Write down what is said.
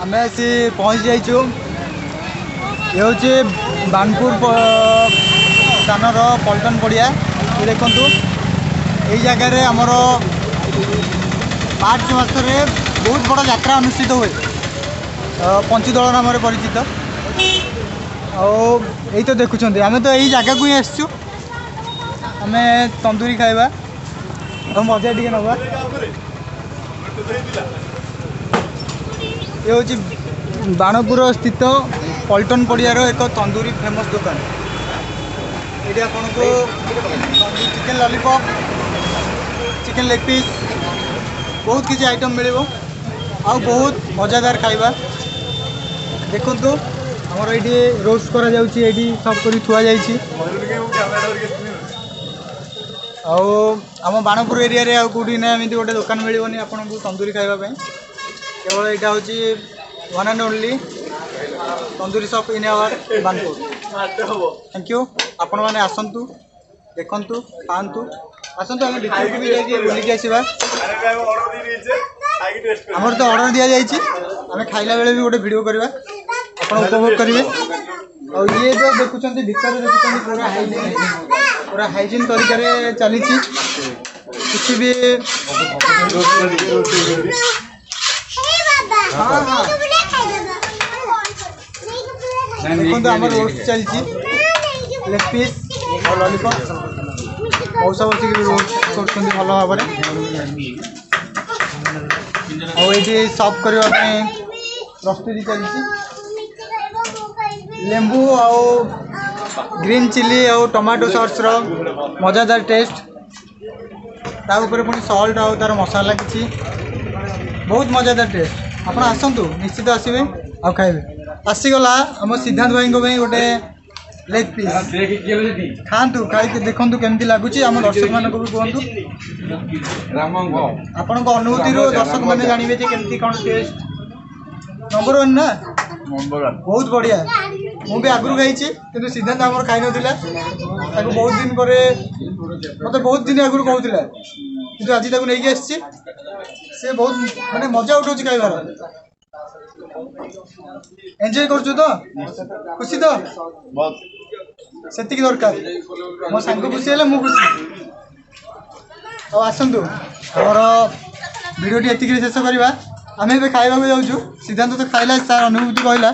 आम आसी पहुँच जाइचु। ये हूँ बानपुर स्थानर पल्टन पड़िया। ये देखु यही जगार आमर मार्च मसरे बहुत बड़ यात्रा अनुष्ठित हुए पंचदल नाम परिचित। आई तो देखुं आम तो यही जगह को ही आसचु आम तंदूरी खाइबा और मजा टे नवा। ये हूँ बाणपुर स्थित पल्टन पड़ियार एक तंदूरी फेमस दुकान। ये आपन को chicken lollipop, chicken leg piece बहुत किसी आइटम मिले आ बहुत मजादार खाइबा। देखु आमर ये रोस्ट करा जाउची, ये सब कर थुआ जाइची। आम बाणपुर एरिया रे कौटी ना एमती गोटे दुकान मिलनी आपन को तंदूरी खाइबा केवल यहाँ हूँ one and only tandoori shop in our Banpur. Thank you. आपण मैंने आसतु देखु खातु आसतु आम भितर को भी जाइए बुलिक आसवा। आमर तो ऑर्डर दि जाइए आम खाइला बेले भी गोटे वीडियो करवा आप उपभोग करेंगे। और ये जो देखुं भितर देखुं पूरा हाइजीन तरीके चली किसी भी देखो आम रोस्ट चलती लेग पीस और लॉलीपॉप मौसा बस रोस्ट कर भल भाव और ये सर्व करने प्रस्तुति चलती लेंबू और ग्रीन चिली और टमाटो सॉस रो मजादार टेस्ट तापर पुणी सॉल्ट और तार मसाला किसी बहुत मजादार टेस्ट। आप आसतु निश्चित आसवे आ खाइबे। आसीगला आम सिद्धांत भाई गोटे लेग पीस खातु खाई देखु केमती लगुच आम दर्शक मान भी कहतु आपण अनुभूति दर्शक मैंने जानवे केमती कौन टेस्ट। नंबर वन ना बहुत बढ़िया। मुझे आगुरी खाई कि सिद्धांत आम खाई ना बहुत दिन पर मत बहुत दिन आगुरी कहूला कि आज नहीं आसी से बहुत माने मजा उठाऊँ खाइबार। एंजॉय कर तो खुशी तो से दरकार मो सांग खुशी है मु खुशी। तो आसतु आमर भिडियो एति शेष करवा। आम ए खाइबा जाऊँ सिद्धांत तो खाइला तार अनुभूति कहला